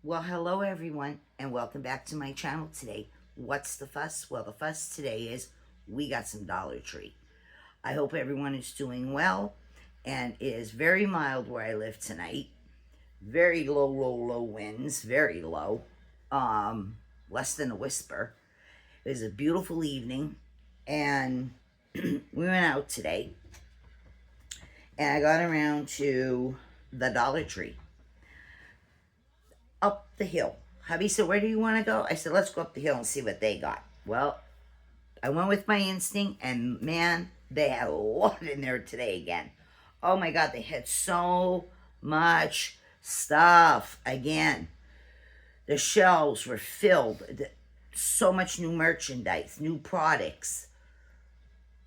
Well, hello everyone, and welcome back to my channel today. What's the fuss? Well, the fuss today is we got some Dollar Tree. I hope everyone is doing well, and it is very mild where I live tonight. Very low, low, low winds, very low, less than a whisper. It was a beautiful evening, and we went out today, and I got around to the Dollar Tree up the hill. Hubby said, "Where do you want to go?" I said, "Let's go up the hill and see what they got." Well, I went with my instinct, and man, they had a lot in there today again. Oh my God, they had so much stuff again. The shelves were filled. So much new merchandise, new products,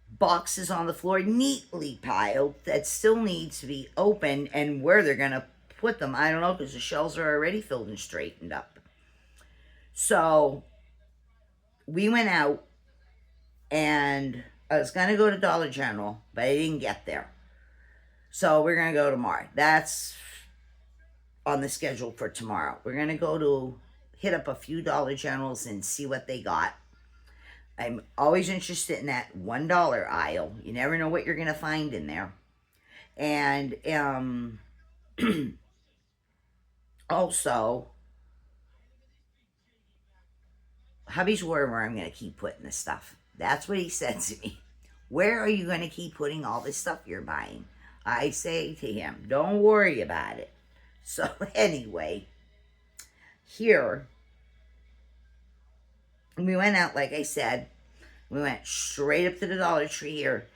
boxes on the floor neatly piled that still needs to be opened, and where they're going to put them, I don't know, because the shelves are already filled and straightened up. So we went out, and I was going to go to Dollar General, but I didn't get there. So we're going to go tomorrow. That's on the schedule for tomorrow. We're going to go to hit up a few Dollar Generals and see what they got. I'm always interested in that $1 aisle. You never know what you're going to find in there. And also, hubby's worried where I'm going to keep putting this stuff. That's what he said to me. Where are you going to keep putting all this stuff you're buying? I say to him, don't worry about it. So anyway, here, we went out, like I said, we went straight up to the Dollar Tree here.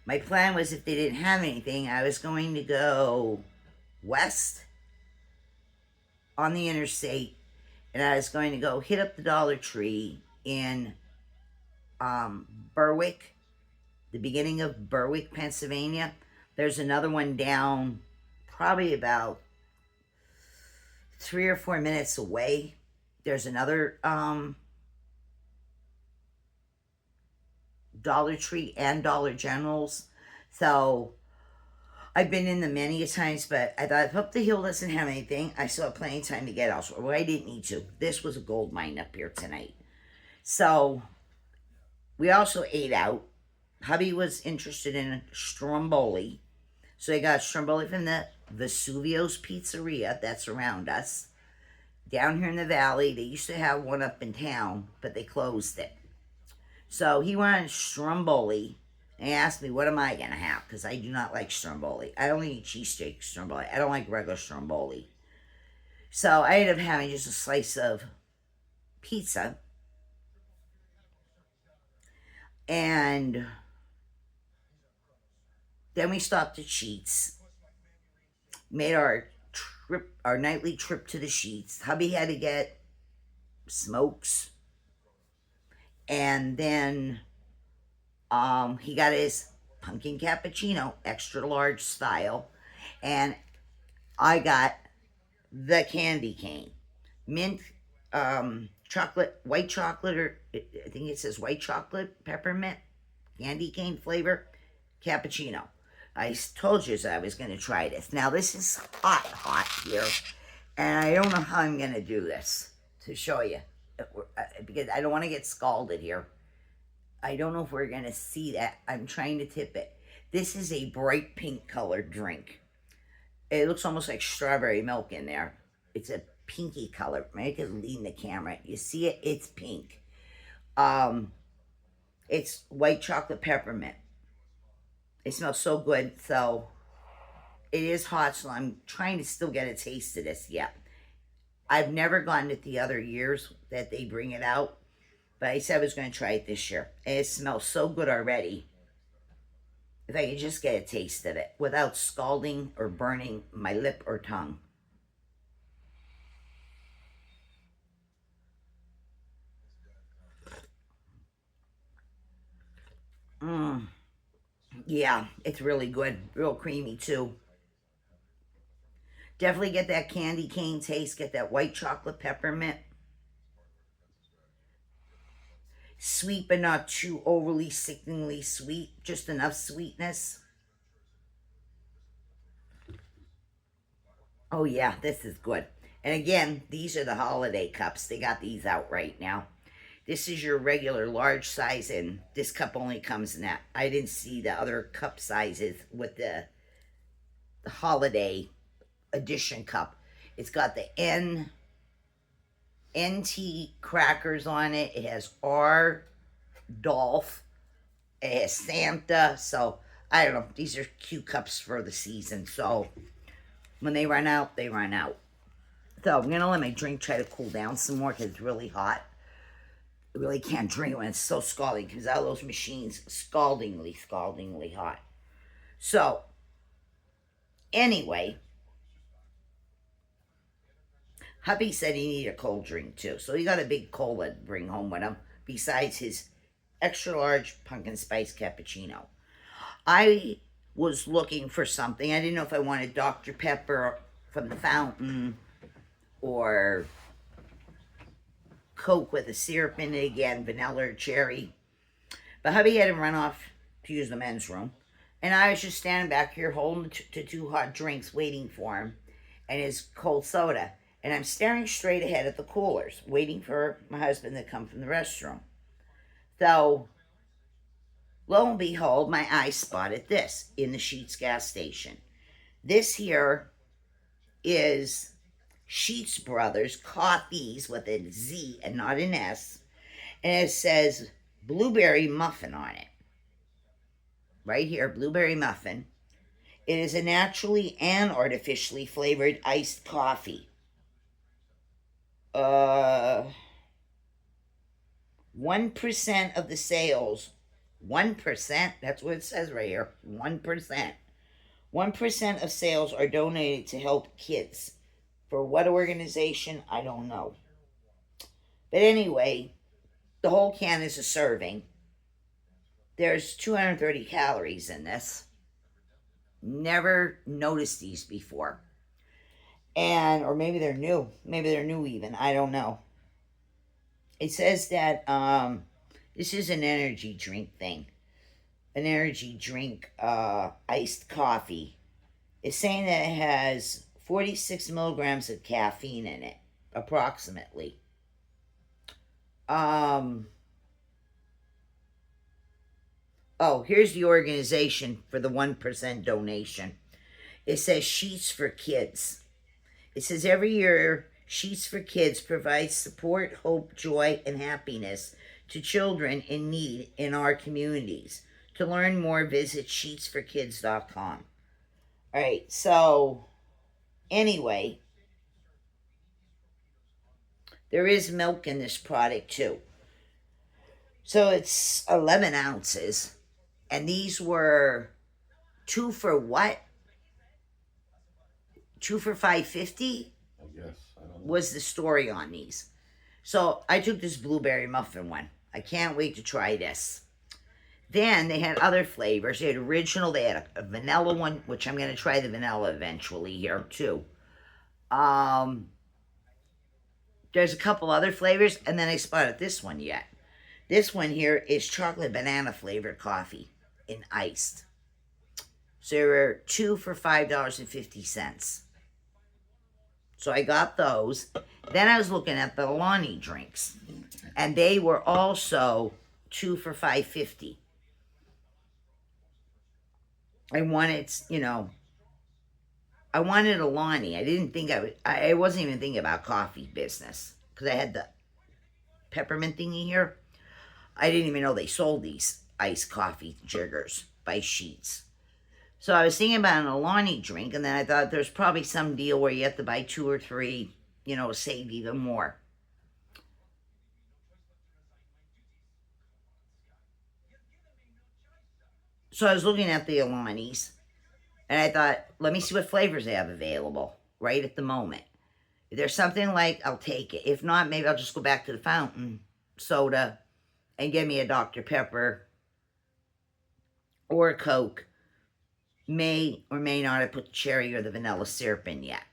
My plan was if they didn't have anything, I was going to go west on the interstate, and I was going to go hit up the Dollar Tree in Berwick, the beginning of Berwick, Pennsylvania. There's another one down probably about 3 or 4 minutes away. There's another Dollar Tree and Dollar Generals. So I've been in them many times, but I thought if Up the Hill doesn't have anything, I still have plenty of time to get elsewhere. Well, I didn't need to. This was a gold mine up here tonight. So we also ate out. Hubby was interested in Stromboli. So I got Stromboli from the Vesuvio's Pizzeria that's around us. Down here in the valley, they used to have one up in town, but they closed it. So he wanted Stromboli, and he asked me, what am I going to have? Because I do not like Stromboli. I only eat cheesesteak Stromboli. I don't like regular Stromboli. So I ended up having just a slice of pizza. And then we stopped at Sheetz. Made our nightly trip to the Sheetz. Hubby had to get smokes. And then he got his pumpkin cappuccino, extra large style. And I got the candy cane. Mint, chocolate, white chocolate, or I think it says white chocolate, peppermint, candy cane flavor, cappuccino. I told you I was going to try this. Now, this is hot here, and I don't know how I'm going to do this to show you, because I don't want to get scalded here. I don't know if we're going to see that. I'm trying to tip it. This is a bright pink colored drink. It looks almost like strawberry milk in there. It's a pinky color. Maybe I could lean the camera. You see it? It's pink. It's white chocolate peppermint. It smells so good. So it is hot, so I'm trying to still get a taste of this yet. I've never gotten it the other years that they bring it out, but I said I was going to try it this year. And it smells so good already. If I could just get a taste of it without scalding or burning my lip or tongue. Yeah, it's really good. Real creamy, too. Definitely get that candy cane taste. Get that white chocolate peppermint. Sweet, but not too overly sickeningly sweet. Just enough sweetness. Oh, yeah, this is good. And again, these are the holiday cups. They got these out right now. This is your regular large size, and this cup only comes in that. I didn't see the other cup sizes with the holiday edition cup. It's got the NT crackers on it. It has R Dolph. It has Santa. So I don't know. These are cute cups for the season. So when they run out, they run out. So I'm gonna let my drink try to cool down some more because it's really hot. I really can't drink when it's so scalding. It comes out of those machines scaldingly hot. So anyway, hubby said he needed a cold drink too. So he got a big cola to bring home with him besides his extra large pumpkin spice cappuccino. I was looking for something. I didn't know if I wanted Dr. Pepper from the fountain or Coke with a syrup in it again, vanilla or cherry. But hubby had to run off to use the men's room. And I was just standing back here holding the two hot drinks waiting for him and his cold soda. And I'm staring straight ahead at the coolers, waiting for my husband to come from the restroom. So, lo and behold, my eye spotted this in the Sheetz gas station. This here is Sheetz Brothers Coffees with a Z and not an S. And it says blueberry muffin on it. Right here, blueberry muffin. It is a naturally and artificially flavored iced coffee. 1% of the sales, 1%, that's what it says right here, 1%. 1% of sales are donated to help kids. For what organization, I don't know. But anyway, the whole can is a serving. There's 230 calories in this. Never noticed these before. And, or maybe they're new. Maybe they're new even. I don't know. It says that this is an energy drink thing. An energy drink iced coffee. It's saying that it has 46 milligrams of caffeine in it, approximately. Oh, here's the organization for the 1% donation. It says Sheetz for Kids. It says every year, Sheetz for Kids provides support, hope, joy, and happiness to children in need in our communities. To learn more, visit sheetzforkids.com. All right, so anyway, there is milk in this product too. So it's 11 ounces. And these were 2 for what? 2 for $5.50? I guess. I don't know. Was the story on these. So I took this blueberry muffin one. I can't wait to try this. Then they had other flavors. They had original. They had a vanilla one, which I'm going to try the vanilla eventually here too. There's a couple other flavors, and then I spotted this one yet. This one here is chocolate banana flavored coffee in iced. So there were 2 for $5.50. So I got those. Then I was looking at the Alani drinks, and they were also 2 for $5.50. I wanted, I wanted Alani. I didn't think I wasn't even thinking about coffee business because I had the peppermint thingy here. I didn't even know they sold these iced coffee jiggers by Sheetz. So I was thinking about an Alani drink, and then I thought there's probably some deal where you have to buy 2 or 3, save even more. So I was looking at the Alanis, and I thought, let me see what flavors they have available right at the moment. If there's something like, I'll take it. If not, maybe I'll just go back to the fountain soda and get me a Dr. Pepper or a Coke. May or may not have put the cherry or the vanilla syrup in yet.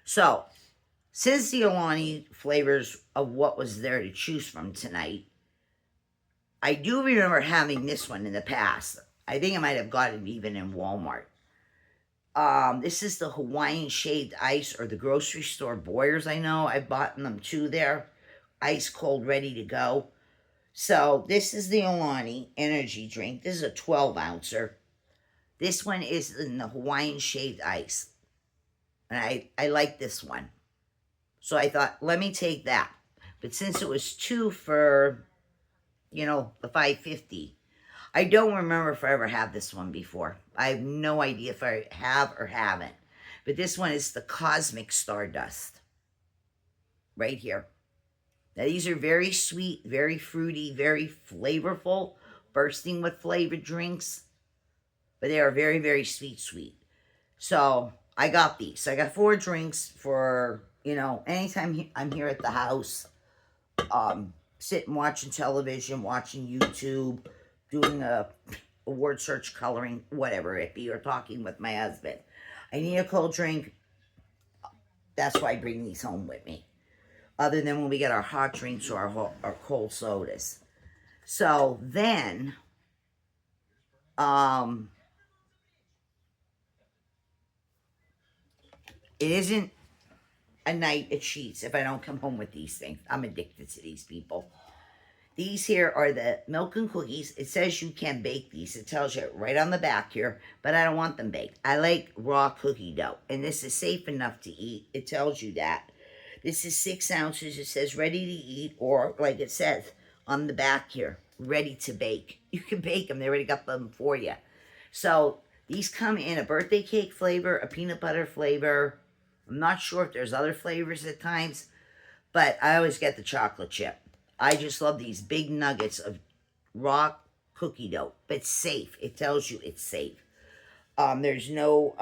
So, since the Alani flavors of what was there to choose from tonight, I do remember having this one in the past. I think I might have got it even in Walmart. This is the Hawaiian shaved ice, or the grocery store Boyers. I know I've bought them too there, ice cold, ready to go. So this is the Alani energy drink. This is a 12 ouncer. This one is in the Hawaiian shaved ice, and I like this one. So I thought, let me take that. But since it was 2 for, the $5.50, I don't remember if I ever had this one before. I have no idea if I have or haven't. But this one is the Cosmic Stardust. Right here. Now these are very sweet, very fruity, very flavorful, bursting with flavored drinks. But they are very, very sweet. So I got these. So I got 4 drinks for, anytime I'm here at the house, sitting watching television, watching YouTube, doing a word search, coloring, whatever it be, or talking with my husband. I need a cold drink. That's why I bring these home with me. Other than when we get our hot drinks or our cold sodas. So then, it isn't a night at Sheetz if I don't come home with these things. I'm addicted to these people. These here are the milk and cookies. It says you can bake these. It tells you right on the back here, but I don't want them baked. I like raw cookie dough, and this is safe enough to eat. It tells you that. This is 6 ounces. It says ready to eat, or like it says on the back here, ready to bake. You can bake them. They already got them for you. So these come in a birthday cake flavor, a peanut butter flavor. I'm not sure if there's other flavors at times, but I always get the chocolate chip. I just love these big nuggets of raw cookie dough, but safe. It tells you it's safe. There's no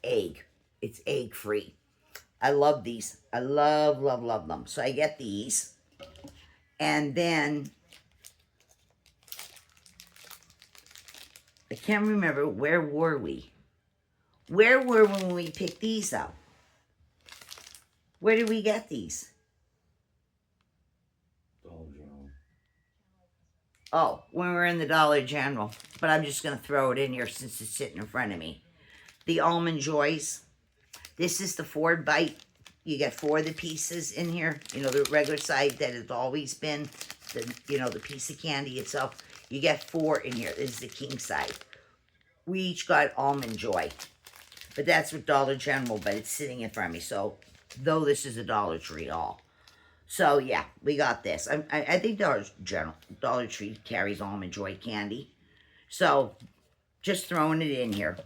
egg. It's egg free. I love these. I love them. So I get these, and then I can't remember, where were we? Where were we when we picked these up? Where did we get these? Dollar General. Oh, when we were in the Dollar General. But I'm just going to throw it in here since it's sitting in front of me. The Almond Joys. This is the 4 bite. You get 4 of the pieces in here. The regular side that has always been. The piece of candy itself. You get 4 in here. This is the king side. We each got Almond Joy. But that's with Dollar General, but it's sitting in front of me. So, though this is a Dollar Tree all. So, yeah, we got this. I think Dollar Tree carries Almond Joy candy. So, just throwing it in here.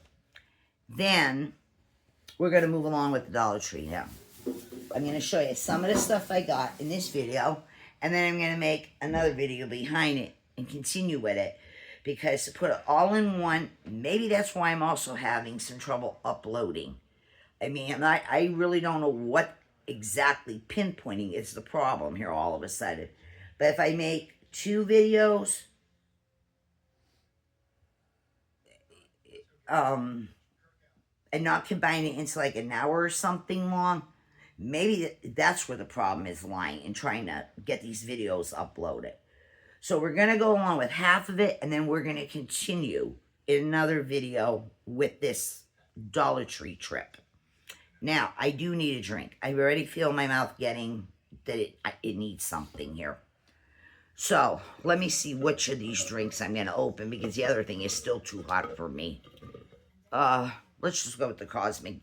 Then, we're going to move along with the Dollar Tree now. I'm going to show you some of the stuff I got in this video. And then I'm going to make another video behind it and continue with it. Because to put it all in one, maybe that's why I'm also having some trouble uploading. I mean, I really don't know what exactly pinpointing is the problem here all of a sudden. But if I make 2 videos, and not combine it into like an hour or something long, maybe that's where the problem is lying in trying to get these videos uploaded. So we're going to go along with half of it, and then we're going to continue in another video with this Dollar Tree trip. Now, I do need a drink. I already feel my mouth getting that it needs something here. So, let me see which of these drinks I'm going to open, because the other thing is still too hot for me. Let's just go with the Cosmic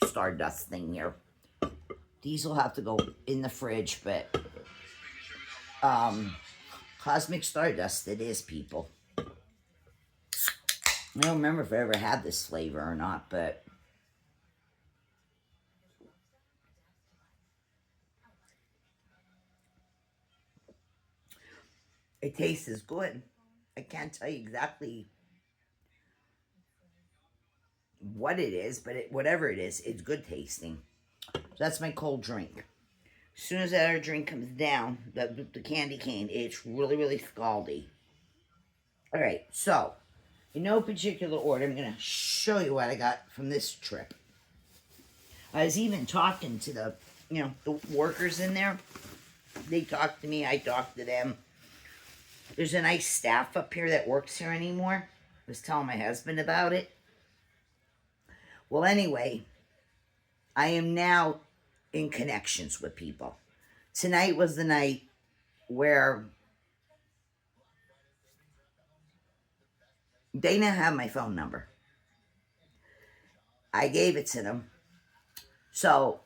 Stardust thing here. These will have to go in the fridge, but Cosmic Stardust it is, people. I don't remember if I ever had this flavor or not, but it tastes good. I can't tell you exactly what it is, but whatever it is, it's good tasting. So that's my cold drink. As soon as that other drink comes down, the candy cane, it's really, really scaldy. Alright, so, in no particular order, I'm going to show you what I got from this trip. I was even talking to the workers in there. They talked to me, I talked to them. There's a nice staff up here that works here anymore. was telling my husband about it. Well, anyway, I am now in connections with people. Tonight was the night where they now have my phone number. I gave it to them. So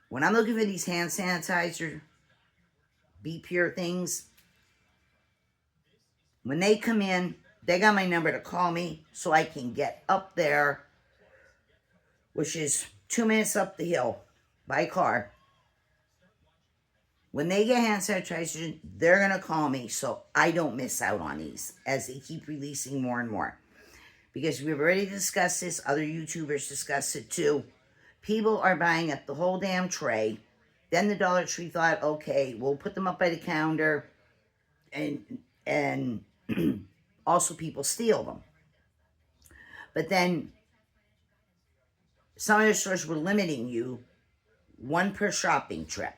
when I'm looking for these hand sanitizer, Be Pure things, when they come in, they got my number to call me so I can get up there, which is 2 minutes up the hill by car. When they get hand sanitizer, they're going to call me so I don't miss out on these as they keep releasing more and more. Because we've already discussed this, other YouTubers discussed it too. People are buying up the whole damn tray. Then the Dollar Tree thought, okay, we'll put them up by the counter, and also people steal them. But then some of the stores were limiting you one per shopping trip.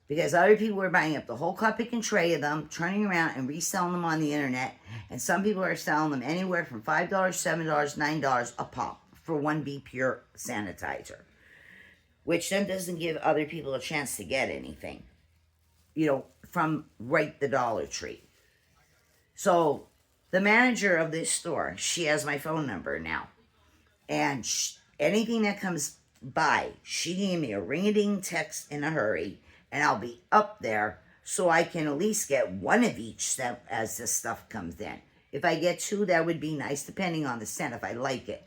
Because other people were buying up the whole cut, pick, and tray of them, turning around and reselling them on the internet. And some people are selling them anywhere from $5, $7, $9 a pop for one Be Pure sanitizer. Which then doesn't give other people a chance to get anything, from right the Dollar Tree. So the manager of this store, she has my phone number now. And anything that comes by, she gave me a ring-a-ding text in a hurry. And I'll be up there so I can at least get one of each step as this stuff comes in. If I get two, that would be nice, depending on the scent, if I like it.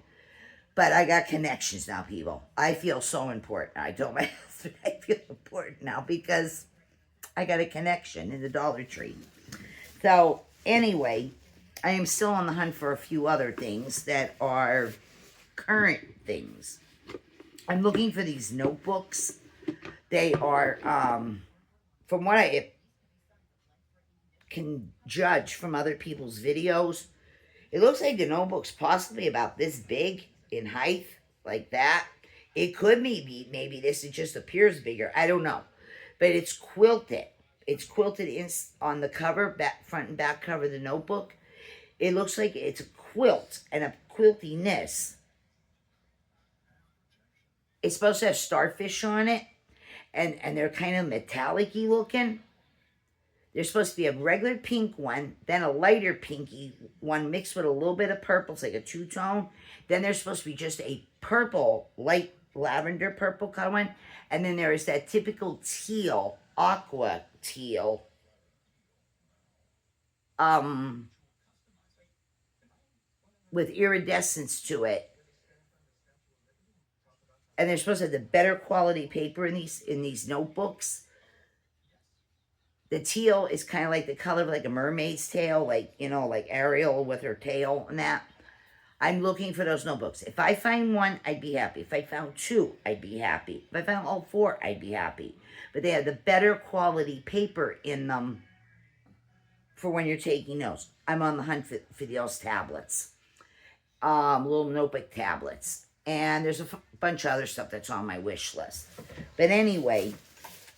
But I got connections now, people. I feel so important. I told my husband I feel important now because I got a connection in the Dollar Tree. So, anyway, I am still on the hunt for a few other things that are current things. I'm looking for these notebooks. They are, from what I can judge from other people's videos, it looks like the notebook's possibly about this big in height, like that. It could maybe this, it just appears bigger. I don't know. But it's quilted. It's quilted on the cover, front and back cover of the notebook. It looks like it's a quilt and a quiltiness. It's supposed to have starfish on it. And they're kind of metallic-y looking. There's supposed to be a regular pink one, then a lighter pinky one mixed with a little bit of purple. It's like a two-tone. Then there's supposed to be just a purple, light lavender purple color one. And then there is that typical teal, aqua teal, with iridescence to it. And they're supposed to have the better quality paper in these notebooks. The teal is kind of like the color of like a mermaid's tail, like Ariel with her tail and that. I'm looking for those notebooks. If I find one, I'd be happy. If I found two, I'd be happy. If I found all four, I'd be happy. But they have the better quality paper in them for when you're taking notes. I'm on the hunt for those tablets. Little notebook tablets. And there's a bunch of other stuff that's on my wish list. But anyway,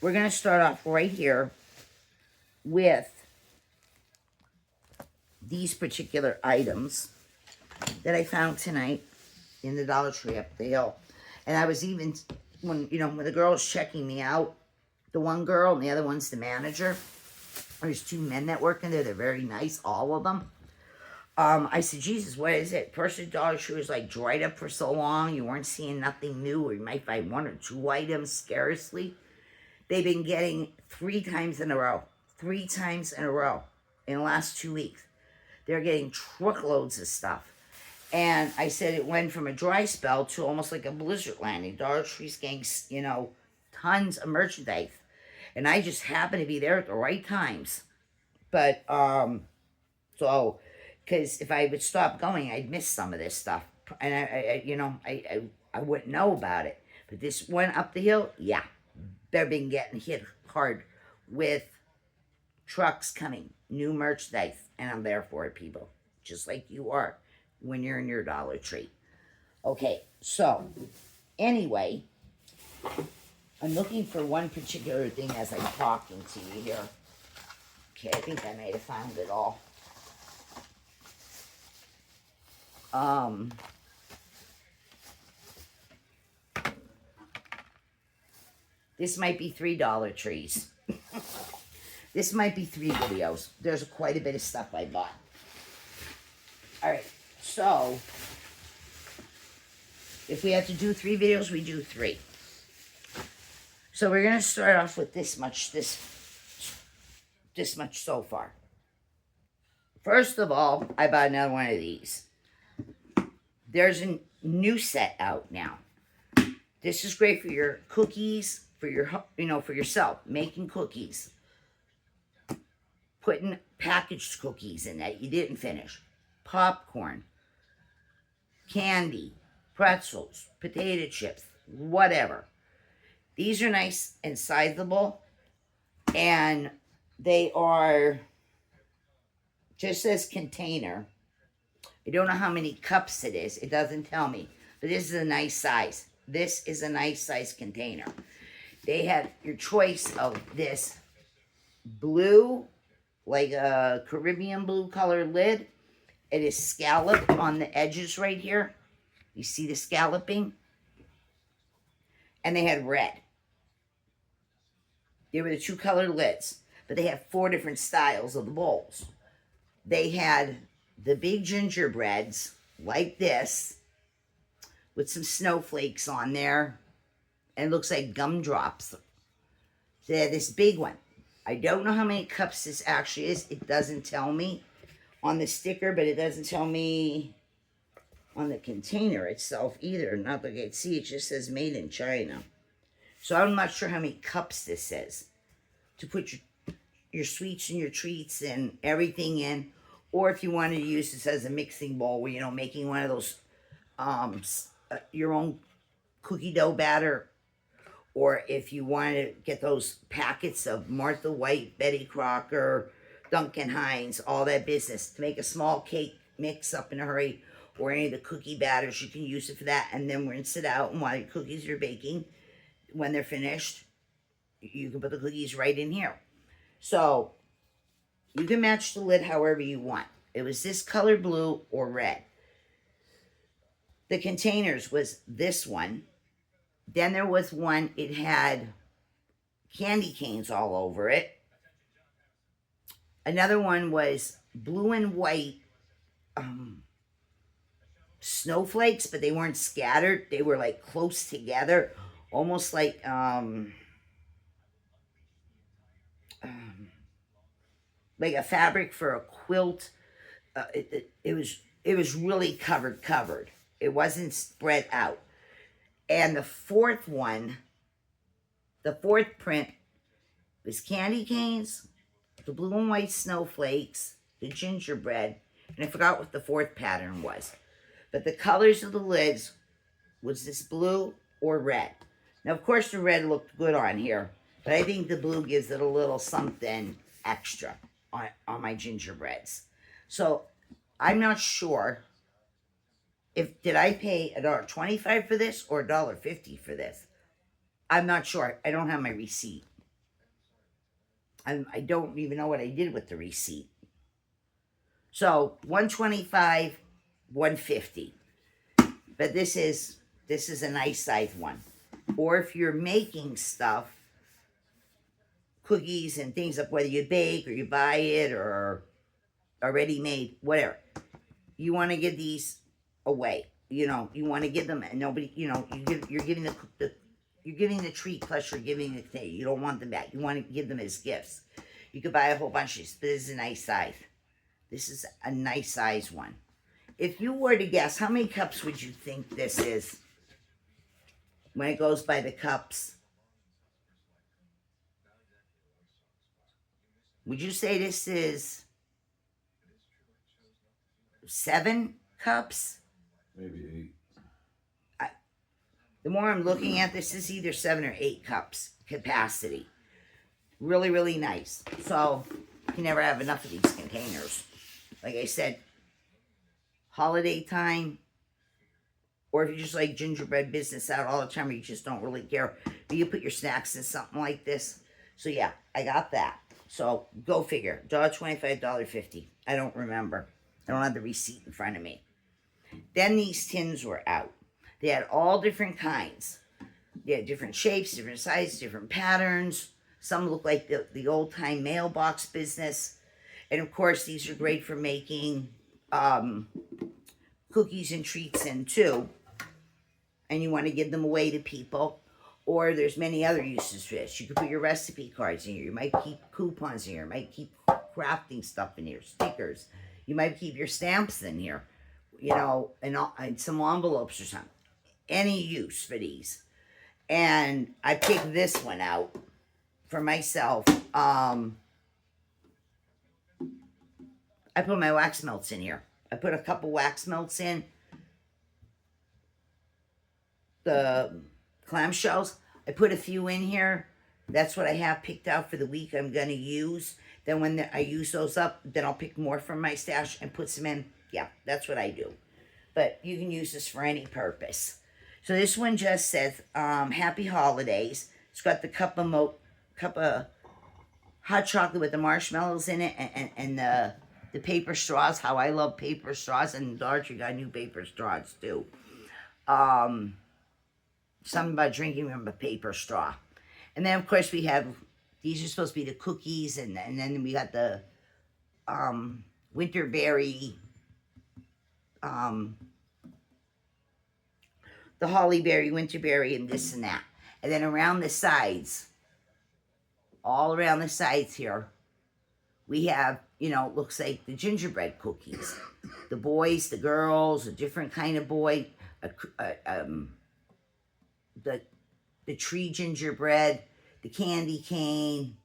we're going to start off right here with these particular items that I found tonight in the Dollar Tree up the hill. And I was even, when the girl was checking me out, the one girl and the other one's the manager. There's two men that work in there. They're very nice, all of them. I said, Jesus, what is it? Person Dollar Tree was like dried up for so long. You weren't seeing nothing new, or you might find one or two items scarcely. They've been getting 3 times in a row. 3 times in a row in the last 2 weeks. They're getting truckloads of stuff. And I said it went from a dry spell to almost like a blizzard landing. Dollar Tree's getting, tons of merchandise. And I just happened to be there at the right times. But, because if I would stop going, I'd miss some of this stuff. And, I wouldn't know about it. But this one up the hill, yeah. They've been getting hit hard with trucks coming. New merchandise. And I'm there for it, people. Just like you are when you're in your Dollar Tree. Okay, so, anyway, I'm looking for one particular thing as I'm talking to you here. Okay, I think I might have found it all. This might be $3 trees. This might be 3 videos. There's quite a bit of stuff I bought. All right, so if we have to do 3 videos, we do 3. So we're gonna start off with this much so far. First of all, I bought another one of these. There's a new set out now. This is great for your cookies, for your, for yourself, making cookies. Putting packaged cookies in that you didn't finish. Popcorn, candy, pretzels, potato chips, whatever. These are nice and sizable, and they are just as container. I don't know how many cups it is. It doesn't tell me, but this is a nice size. This is a nice size container. They have your choice of this blue, like a Caribbean blue color lid. It is scalloped on the edges right here. You see the scalloping? And they had red. They were the 2 color lids, but they have 4 different styles of the bowls. They had the big gingerbreads like this with some snowflakes on there, and it looks like gumdrops. They had this big one. I don't know how many cups this actually is. It doesn't tell me on the sticker, but it doesn't tell me on the container itself either. Not that I can see, it just says made in China. So I'm not sure how many cups this is to put your sweets and your treats and everything in. Or if you wanted to use this as a mixing bowl where, making one of those, your own cookie dough batter. Or if you wanted to get those packets of Martha White, Betty Crocker, Duncan Hines, all that business, to make a small cake mix up in a hurry, or any of the cookie batters, you can use it for that, and then rinse it out, and while your cookies are baking, when they're finished, you can put the cookies right in here. So, you can match the lid however you want. It was this color blue or red. The containers was this one. Then there was one, it had candy canes all over it. Another one was blue and white snowflakes, but they weren't scattered. They were like close together, almost like a fabric for a quilt. It was really covered. It wasn't spread out. And the 4th one, the 4th print, was candy canes, the blue and white snowflakes, the gingerbread, and I forgot what the 4th pattern was. But the colors of the lids was this blue or red. Now, of course, the red looked good on here, but I think the blue gives it a little something extra on my gingerbreads. So, I'm not sure did I pay $1.25 for this or $1.50 for this. I'm not sure. I don't have my receipt. I don't even know what I did with the receipt. So, $1.25, $1.50. But this is a nice size one. Or if you're making stuff, cookies and things like whether you bake or you buy it or already made, whatever. You want to give these away. You want to give them, and nobody, you're giving the treat plus you're giving the thing. You don't want them back. You want to give them as gifts. You could buy a whole bunch of these, but this is a nice size. This is a nice size one. If you were to guess, how many cups would you think this is when it goes by the cups? Would you say this is 7 cups? Maybe 8. The more I'm looking at this, is either 7 or 8 cups capacity. Really, really nice. So, you can never have enough of these containers. Like I said, holiday time, or if you just like gingerbread business out all the time, or you just don't really care, but you put your snacks in something like this. So yeah, I got that. So go figure. $1.25, $1.50. I don't remember. I don't have the receipt in front of me. Then these tins were out. They had all different kinds. They had different shapes, different sizes, different patterns. Some look like the old time mailbox business. And of course, these are great for making cookies and treats in too. And you want to give them away to people. Or there's many other uses for this. You could put your recipe cards in here. You might keep coupons in here. You might keep crafting stuff in here, stickers. You might keep your stamps in here, you know, and some envelopes or something. Any use for these. And I picked this one out for myself. I put my wax melts in here. I put a couple wax melts in. The clamshells. I put a few in here. That's what I have picked out for the week I'm going to use. Then when I use those up, then I'll pick more from my stash and put some in. Yeah, that's what I do. But you can use this for any purpose. So this one just says, Happy Holidays. It's got the cup of hot chocolate with the marshmallows in it and the paper straws. How I love paper straws. And Dollar Tree got new paper straws too. Something about drinking from a paper straw. And then, of course, we have, these are supposed to be the cookies, and then we got the winterberry, the hollyberry, winterberry, and this and that. And then around the sides, all around the sides here, we have, you know, looks like the gingerbread cookies. The boys, the girls, a different kind of boy, the tree gingerbread, the candy cane,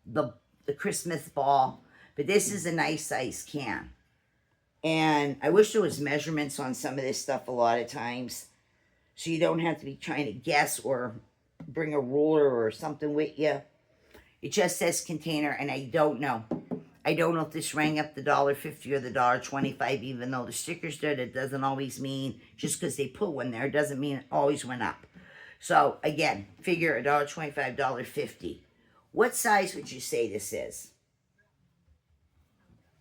the Christmas ball. But this is a nice size can. And I wish there was measurements on some of this stuff a lot of times. So you don't have to be trying to guess or bring a ruler or something with you. It just says container, and I don't know. I don't know if this rang up the $1.50 or the $1.25, even though the sticker's there. That doesn't always mean, just because they put one there, doesn't mean it always went up. So, again, figure $1.25, $1.50. What size would you say this is?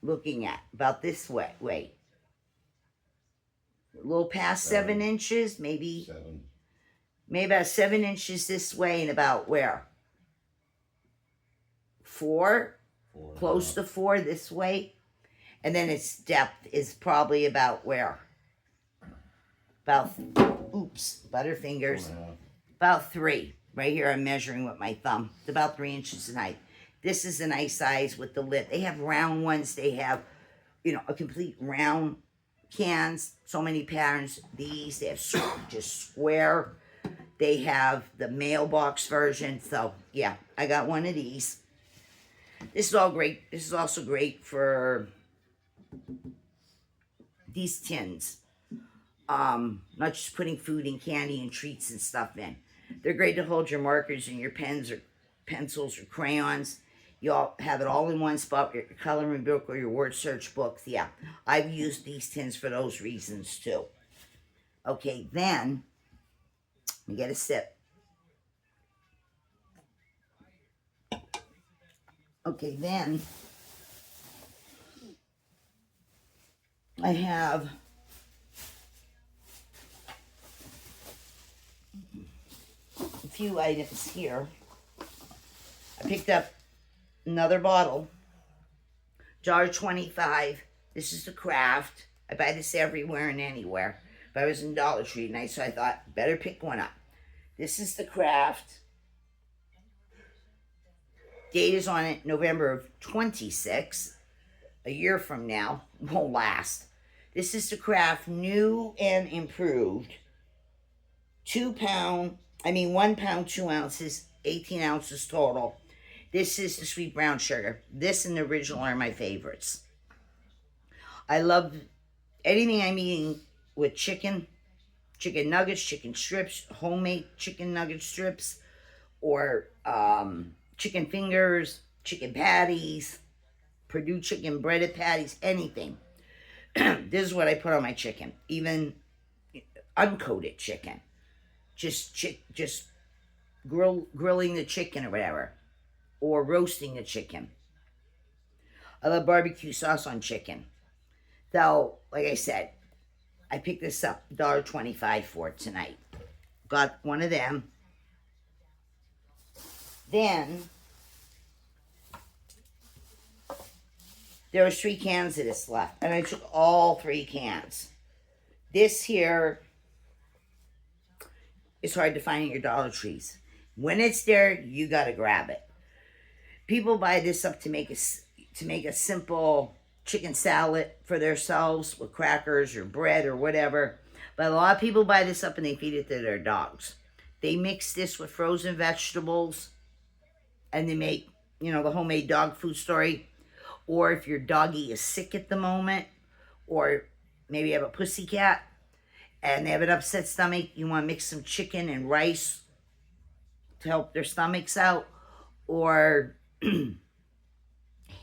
Looking at, about this way. A little past 7 inches, maybe. 7. Maybe about 7 inches this way, and about where? 4? 4. Close to 4 this way. And then its depth is probably about where? About, Butterfingers. 4.5. About 3. Right here I'm measuring with my thumb. It's about 3 inches in height. This is a nice size with the lid. They have round ones. They have, you know, a complete round cans. So many patterns. These, they have just square. They have the mailbox version. So, yeah, I got one of these. This is all great. This is also great for these tins. Not just putting food and candy and treats and stuff in. They're great to hold your markers and your pens or pencils or crayons. You all have it all in one spot, your coloring book or your word search books. Yeah, I've used these tins for those reasons too. Okay, then, we get a sip. Okay, then, I have a few items here. I picked up another bottle, $1.25. This is the Kraft. I buy this everywhere and anywhere. But I was in Dollar Tree tonight, so I thought, better pick one up. This is the Kraft. Date is on it November of 26. A year from now. Won't last. This is the Kraft New and Improved. 1 pound, 2 ounces, 18 ounces total. This is the sweet brown sugar. This and the original are my favorites. I love anything I'm eating with chicken nuggets, chicken strips, homemade chicken nugget strips, or chicken fingers, chicken patties, Purdue chicken breaded patties, anything. This is what I put on my chicken, even uncoated chicken. Just grilling the chicken or whatever, or roasting the chicken. I love barbecue sauce on chicken. So, like I said, I picked this up, $1.25 for it tonight. Got one of them. Then there was 3 cans of this left, and I took all 3 cans. This here is hard to find at your Dollar Trees. When it's there, you gotta grab it. People buy this up to make a simple chicken salad for themselves with crackers or bread or whatever. But a lot of people buy this up and they feed it to their dogs. They mix this with frozen vegetables and they make, you know, the homemade dog food story. Or if your doggy is sick at the moment, or maybe you have a pussycat and they have an upset stomach, you want to mix some chicken and rice to help their stomachs out, or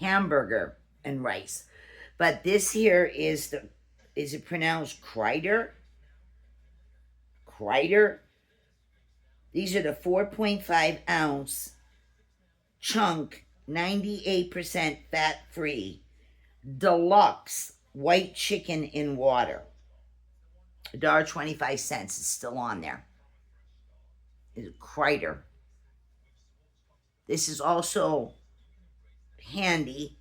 hamburger and rice. But this here is it pronounced Kreider? Kreider? These are the 4.5 ounce chunk, 98% fat free, deluxe white chicken in water. $1.25 is still on there. It's Kreider. This is also handy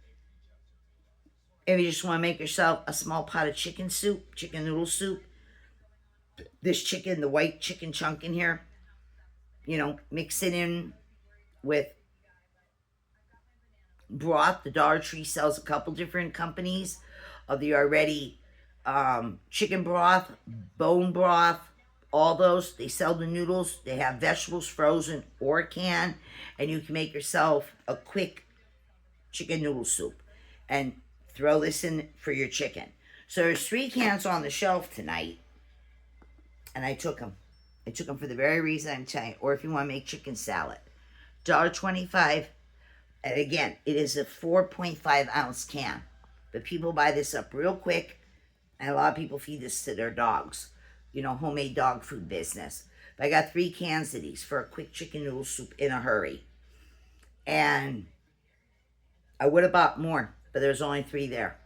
if you just want to make yourself a small pot of chicken soup, chicken noodle soup. This chicken, the white chicken chunk in here, you know, mix it in with broth. The Dollar Tree sells a couple different companies of the already chicken broth, bone broth, all those. They sell the noodles. They have vegetables frozen or canned, and you can make yourself a quick chicken noodle soup and throw this in for your chicken. So there's 3 cans on the shelf tonight, and I took them. I took them for the very reason I'm telling you. Or if you want to make chicken salad, $1.25. And again, it is a 4.5 ounce can. But people buy this up real quick, and a lot of people feed this to their dogs. You know, homemade dog food business. But I got 3 cans of these for a quick chicken noodle soup in a hurry. And I would have bought more, but there's only 3 there.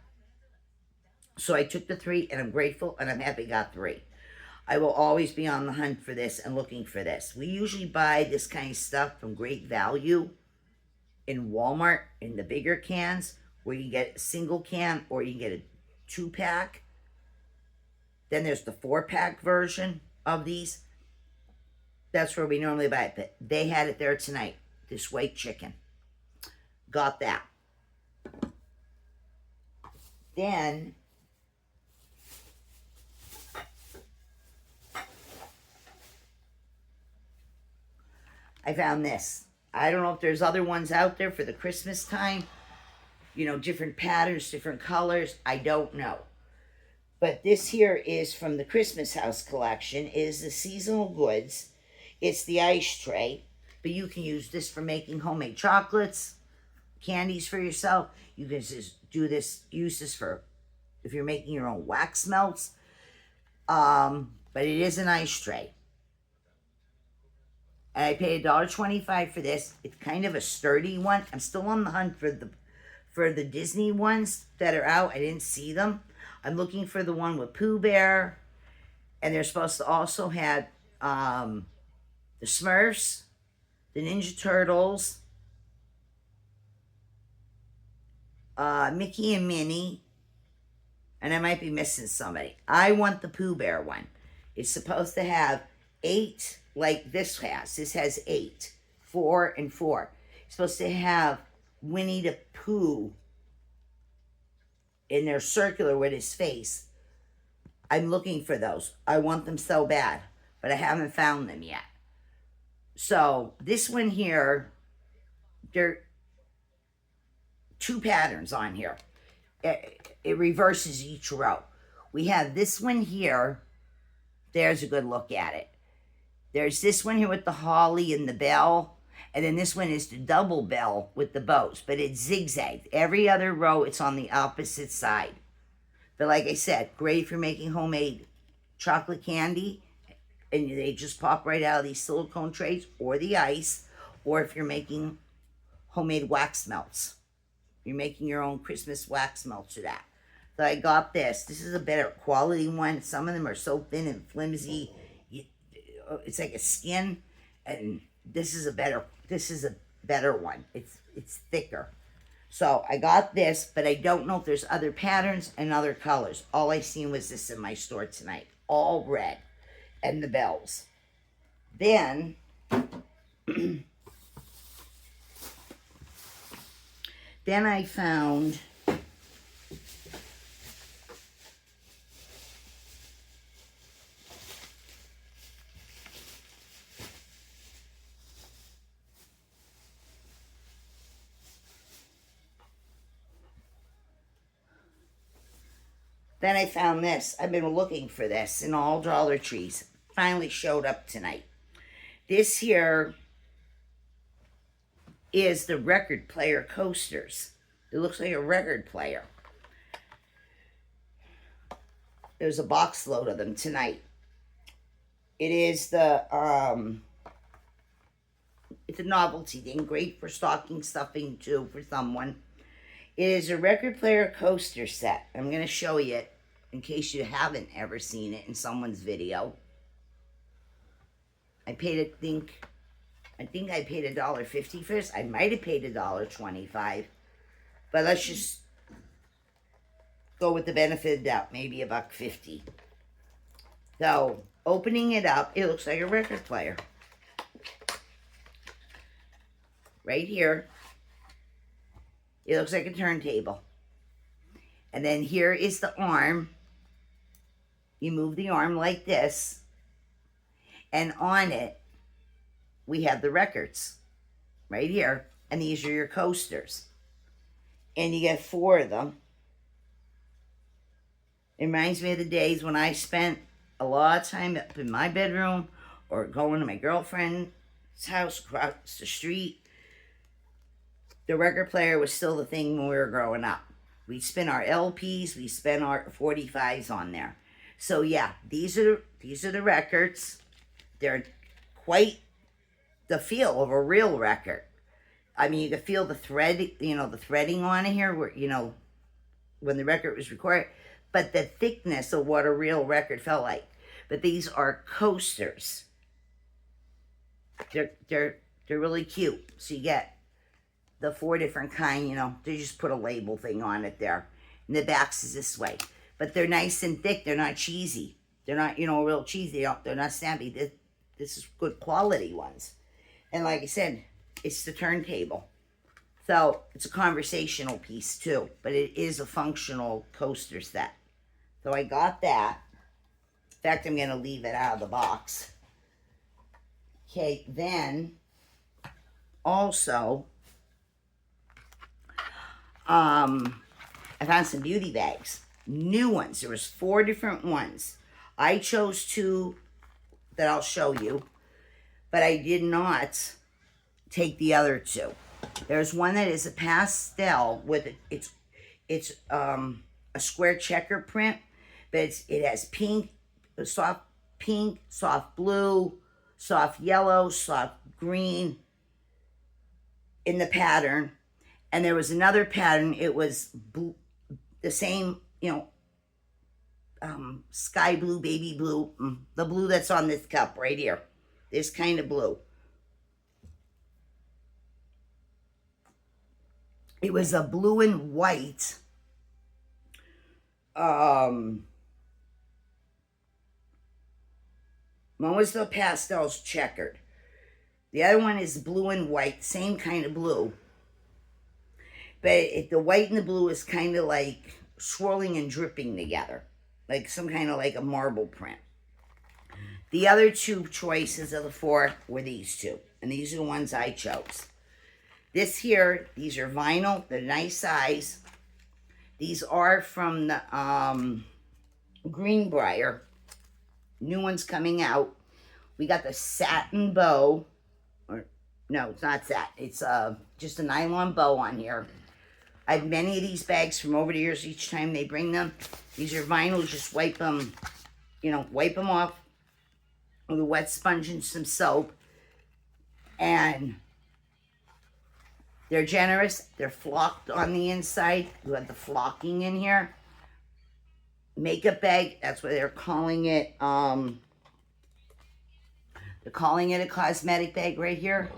So I took the 3, and I'm grateful, and I'm happy I got 3. I will always be on the hunt for this and looking for this. We usually buy this kind of stuff from Great Value in Walmart in the bigger cans, where you get a single can or you can get a 2-pack. Then there's the 4-pack version of these. That's where we normally buy it. But they had it there tonight. This white chicken. Got that. Then I found this. I don't know if there's other ones out there for the Christmas time. You know, different patterns, different colors. I don't know. But this here is from the Christmas House collection. It is the seasonal goods. It's the ice tray. But you can use this for making homemade chocolates, candies for yourself. You can just do this, use this for if you're making your own wax melts. But it is an ice tray. And I paid $1.25 for this. It's kind of a sturdy one. I'm still on the hunt for the Disney ones that are out. I didn't see them. I'm looking for the one with Pooh Bear. And they're supposed to also have the Smurfs, the Ninja Turtles, Mickey and Minnie. And I might be missing somebody. I want the Pooh Bear one. It's supposed to have 8, like this has. This has 8. 4 and 4. It's supposed to have Winnie the Pooh in their circular with his face. I'm looking for those. I want them so bad, but I haven't found them yet. So this one here, there are 2 patterns on here. It reverses each row. We have this one here. There's a good look at it. There's this one here with the holly and the bell. And then this one is the double bell with the bows. But it's zigzagged. Every other row, it's on the opposite side. But like I said, great if you're making homemade chocolate candy. And they just pop right out of these silicone trays. Or the ice. Or if you're making homemade wax melts. You're making your own Christmas wax melts or that. So I got this. This is a better quality one. Some of them are so thin and flimsy. It's like a skin, and this is a better one. It's thicker. So I got this, but I don't know if there's other patterns and other colors. All I seen was this in my store tonight. All red. And the bells. Then then I found this. I've been looking for this in all Dollar Trees. Finally showed up tonight. This here is the record player coasters. It looks like a record player. There's a box load of them tonight. It is it's a novelty thing. Great for stocking stuffing too for someone. It is a record player coaster set. I'm going to show you it in case you haven't ever seen it in someone's video. I paid, I think I paid $1.50 for this. I might have paid $1.25. But let's just go with the benefit of the doubt. Maybe $1.50. So, opening it up, it looks like a record player. Right here. It looks like a turntable. And then here is the arm. You move the arm like this. And on it, we have the records. Right here. And these are your coasters. And you get 4 of them. It reminds me of the days when I spent a lot of time up in my bedroom or going to my girlfriend's house across the street. The record player was still the thing when we were growing up. We'd spin our LPs, we spin our 45s on there. So yeah, these are the records. They're quite the feel of a real record. I mean, you can feel the thread, the threading on it here, where, when the record was recorded, but the thickness of what a real record felt like. But these are coasters. They're really cute. So you get the 4 different kind, they just put a label thing on it there. And the backs is this way. But they're nice and thick. They're not cheesy. They're not, real cheesy. They're not snappy. This is good quality ones. And like I said, it's the turntable. So it's a conversational piece too. But it is a functional coaster set. So I got that. In fact, I'm going to leave it out of the box. Okay, then also, I found some beauty bags. New ones. There was 4 different ones. I chose 2 that I'll show you. But I did not take the other 2. There's one that is a pastel with it's a square checker print, but it has pink, soft blue, soft yellow, soft green in the pattern. And there was another pattern. It was blue, the same, sky blue, baby blue, the blue that's on this cup right here. This kind of blue. It was a blue and white. One was the pastels checkered. The other one is blue and white, same kind of blue. But the white and the blue is kind of like swirling and dripping together. Like some kind of like a marble print. The other 2 choices of the 4 were these 2. And these are the ones I chose. This here, these are vinyl. They're nice size. These are from the Greenbrier. New one's coming out. We got the satin bow. No, it's not satin. It's just a nylon bow on here. I have many of these bags from over the years. Each time they bring them, these are vinyl. Just wipe them, wipe them off with a wet sponge and some soap. And they're generous. They're flocked on the inside. You have the flocking in here. makeup bag. That's what they're calling it. They're calling it a cosmetic bag right here.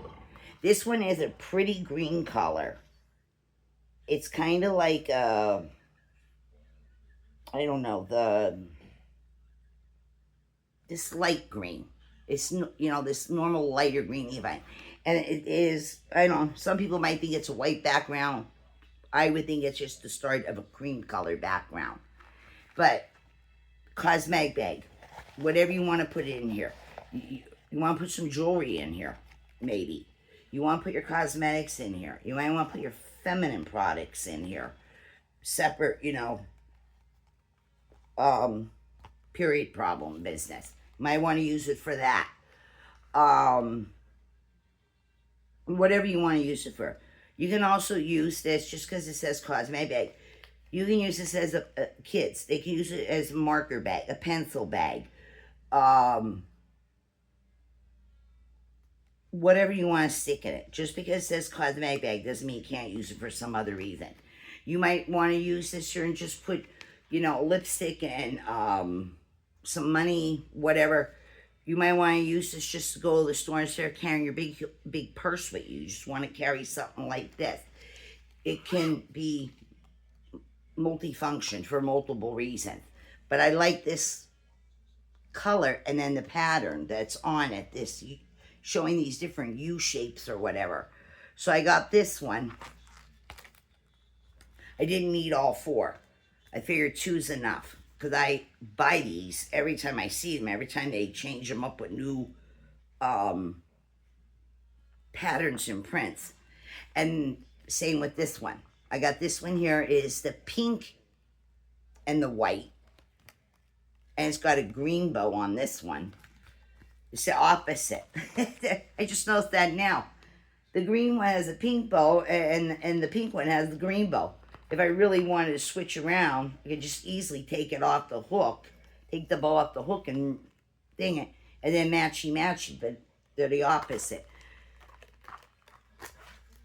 This one is a pretty green color. It's kind of like I don't know, this light green. It's this normal lighter green even, and it is. I don't know. Some people might think it's a white background. I would think it's just the start of a cream color background. But cosmetic bag, whatever you want to put it in here. You want to put some jewelry in here, maybe. You want to put your cosmetics in here. You might want to put your feminine products in here. Separate, period problem business. You might want to use it for that. Whatever you want to use it for. You can also use this, just because it says cosmetic bag, you can use this as kids. They can use it as a marker bag, a pencil bag. Whatever you want to stick in it. Just because it says cosmetic bag doesn't mean you can't use it for some other reason. You might want to use this here and just put, lipstick and some money, whatever. You might want to use this just to go to the store instead of carrying your big purse with you. You just want to carry something like this. It can be multifunction for multiple reasons. But I like this color and then the pattern that's on it. This showing these different U shapes or whatever. So I got this one. I didn't need all four. I figured two's enough. Because I buy these every time I see them. Every time they change them up with new patterns and prints. And same with this one. I got this one here. It is the pink and the white. And it's got a green bow on this one. It's the opposite. I just noticed that now. The green one has a pink bow and the pink one has the green bow. If I really wanted to switch around, I could just easily take it off the hook, take the bow off the hook and ding it, and then matchy, but they're the opposite.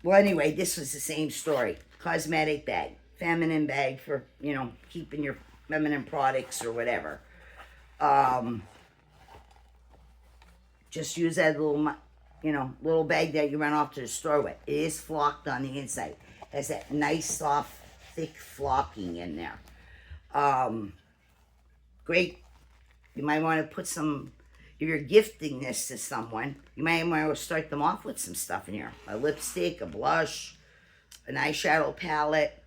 Well, anyway, this was the same story. Cosmetic bag, feminine bag for, keeping your feminine products or whatever. Just use that little bag that you run off to the store with. It is flocked on the inside. It has that nice, soft, thick flocking in there. Great. You might want to put some, if you're gifting this to someone, you might want to start them off with some stuff in here. A lipstick, a blush, an eyeshadow palette,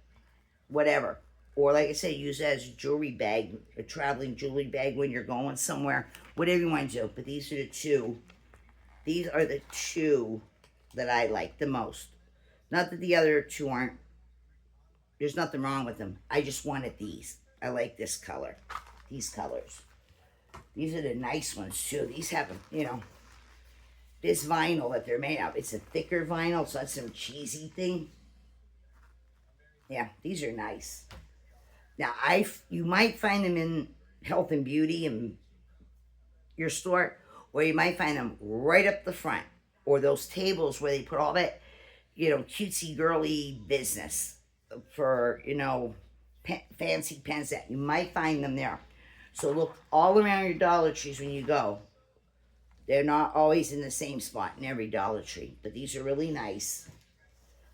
whatever. Or like I said, use it as a jewelry bag, a traveling jewelry bag when you're going somewhere. Whatever you want to do. But these are the two. These are the two that I like the most. Not that the other two aren't. There's nothing wrong with them. I just wanted these. I like this color. These colors. These are the nice ones too. These have, this vinyl that they're made of. It's a thicker vinyl, so that's some cheesy thing. Yeah, these are nice. Now, you might find them in health and beauty in your store, or you might find them right up the front, or those tables where they put all that, cutesy girly business for, fancy pens that you might find them there. So look all around your Dollar Trees when you go. They're not always in the same spot in every Dollar Tree, but these are really nice.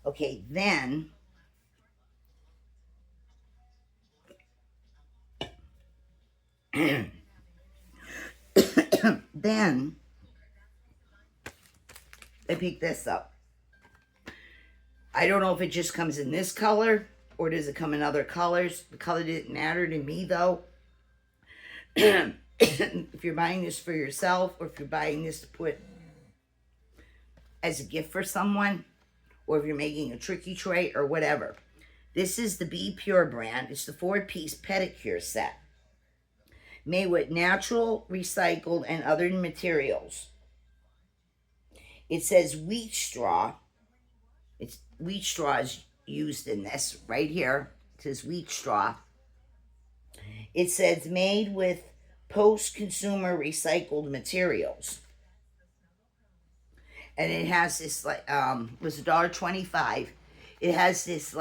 Okay, then then I picked this up. I don't know if it just comes in this color or does it come in other colors. The color didn't matter to me though. If you're buying this for yourself or if you're buying this to put as a gift for someone, or if you're making a tricky tray or whatever. This is the Be Pure brand. It's the 4-piece pedicure set. Made with natural, recycled, and other materials. It says wheat straw. It's wheat straw is used in this right here. It says wheat straw. It says made with post-consumer recycled materials. And it has this was $1.25. It has this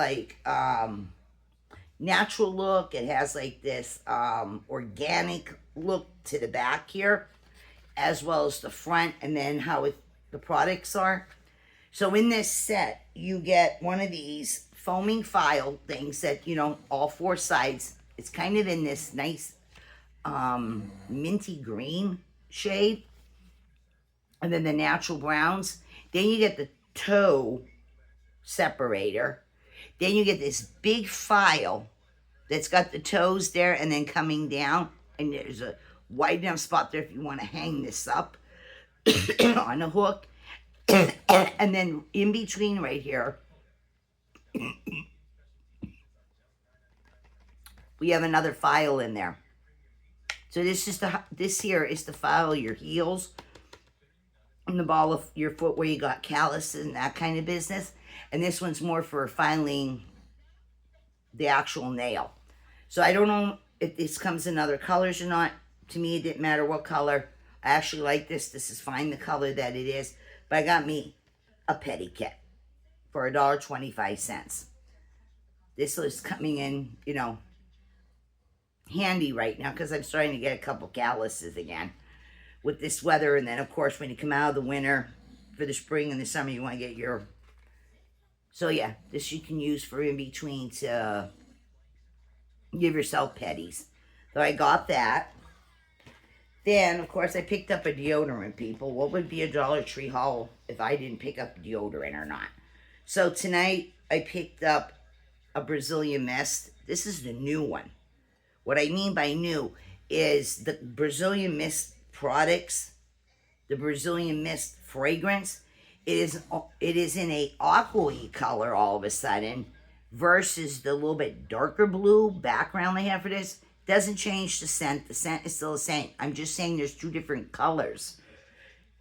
natural look. It has like this organic look to the back here, as well as the front, and then how the products are. So in this set, you get one of these foaming file things that, you know, all four sides. It's kind of in this nice minty green shade. And then the natural browns. Then you get the toe separator. Then you get this big file that's got the toes there and then coming down. And there's a wide enough spot there if you want to hang this up on a hook. And then in between right here, we have another file in there. So this here is the file your heels and the ball of your foot where you got calluses and that kind of business. And this one's more for filing the actual nail. So I don't know if this comes in other colors or not. To me, it didn't matter what color. I actually like this. This is fine, the color that it is. But I got me a petty kit for $1.25. This is coming in, you know, handy right now because I'm starting to get a couple calluses again with this weather. And then, of course, when you come out of the winter for the spring and the summer, you want to get your... So, yeah, this you can use for in between to give yourself petties. So I got that. Then, of course, I picked up a deodorant, people. What would be a Dollar Tree haul if I didn't pick up deodorant or not? So tonight, I picked up a Brazilian Mist. This is the new one. What I mean by new is the Brazilian Mist products, the Brazilian Mist fragrance. It is in a aqua-y color all of a sudden versus the little bit darker blue background they have for this. Doesn't change the scent. The scent is still the same. I'm just saying there's two different colors.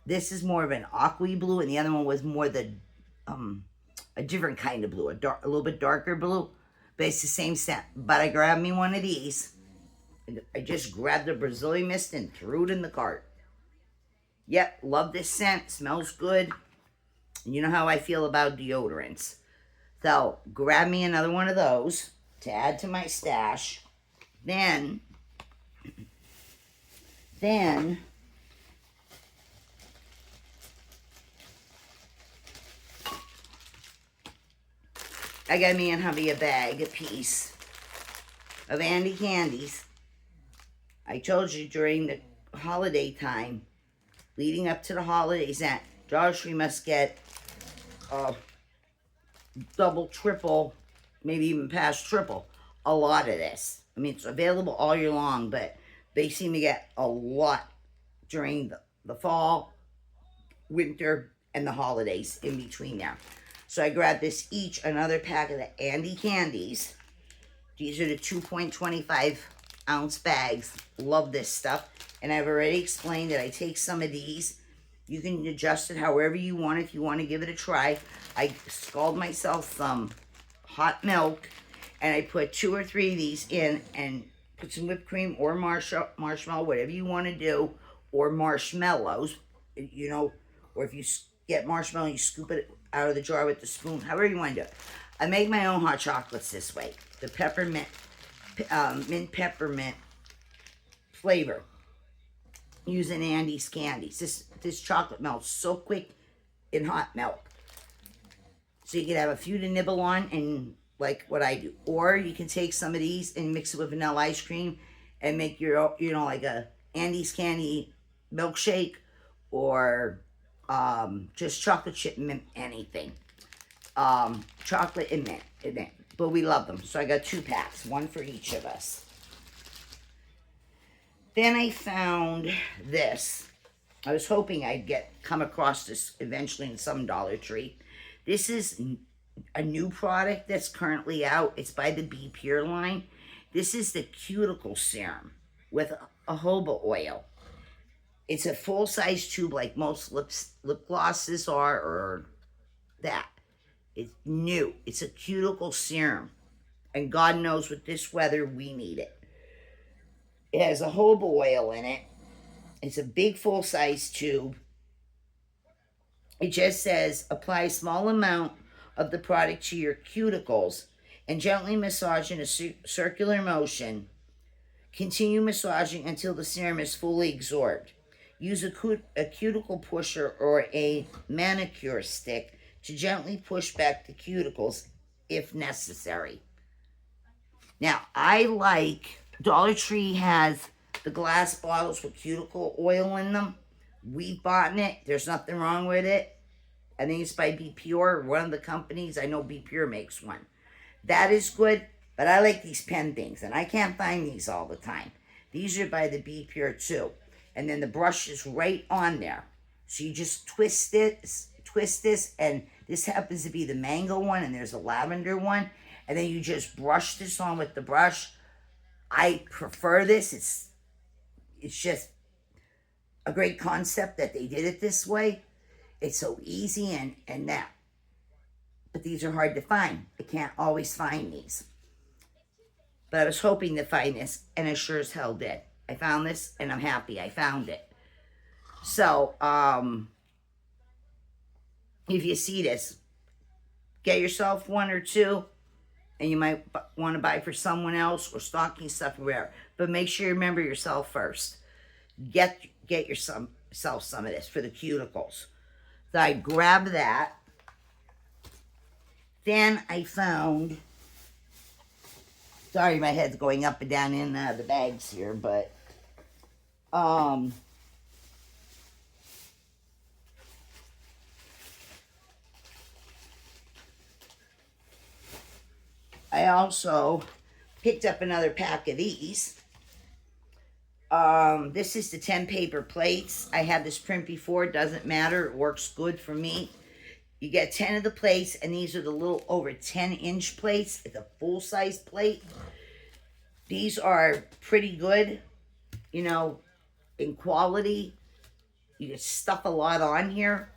This is more of an aqua blue, and the other one was more the a different kind of blue, a little bit darker blue, but it's the same scent. But I grabbed me one of these. And I just grabbed the Brazilian Mist and threw it in the cart. Yep, love this scent. Smells good. And you know how I feel about deodorants. So grab me another one of those to add to my stash. Then I got me and hubby a piece of Andy candies. I told you during the holiday time, leading up to the holidays, that Dollar Tree must get double, triple, maybe even past triple, a lot of this. I mean, it's available all year long, but they seem to get a lot during the fall, winter, and the holidays in between there. So I grabbed this each, another pack of the Andy candies. These are the 2.25 ounce bags. Love this stuff. And I've already explained that I take some of these. You can adjust it however you want if you want to give it a try. I scald myself some hot milk. And I put 2 or 3 of these in and put some whipped cream or marshmallow, whatever you want to do, or marshmallows, you know, or if you get marshmallow, you scoop it out of the jar with the spoon, however you want to do it. I make my own hot chocolates this way. The peppermint, mint peppermint flavor, using Andy's candies. This chocolate melts so quick in hot milk. So you can have a few to nibble on and like what I do. Or you can take some of these and mix it with vanilla ice cream and make your, you know, like a Andy's candy milkshake or just chocolate chip mint, anything. Chocolate and mint. But we love them. So I got 2 packs, one for each of us. Then I found this. I was hoping I'd come across this eventually in some Dollar Tree. This is a new product that's currently out. It's by the Be Pure line. This is the cuticle serum with a jojoba oil. It's a full-size tube like most lip glosses are, or that. It's new. It's a cuticle serum. And God knows with this weather, we need it. It has a jojoba oil in it. It's a big full-size tube. It just says, apply a small amount of the product to your cuticles and gently massage in a circular motion. Continue massaging until the serum is fully absorbed. Use a cuticle pusher or a manicure stick to gently push back the cuticles if necessary. Now, I like Dollar Tree has the glass bottles with cuticle oil in them. We've bought it. There's nothing wrong with it. I think it's by Be Pure, one of the companies. I know Be Pure makes one. That is good, but I like these pen things, and I can't find these all the time. These are by the Be Pure too. And then the brush is right on there. So you just twist this, and this happens to be the mango one, and there's a lavender one. And then you just brush this on with the brush. I prefer this. It's just a great concept that they did it this way. It's so easy and that. But these are hard to find. I can't always find these. But I was hoping to find this, and I sure as hell did. I found this, and I'm happy I found it. So, if you see this, get yourself one or two, and you might want to buy for someone else or stocking stuff or whatever. But make sure you remember yourself first. Get yourself some of this for the cuticles. So I grabbed that. Then I found, sorry my head's going up and down in the bags here, but I also picked up another pack of these. This is the 10 paper plates. I had this print before. It doesn't matter. It works good for me. You get 10 of the plates, and these are the little over 10-inch plates. It's a full-size plate. These are pretty good, you know, in quality. You can stuff a lot on here.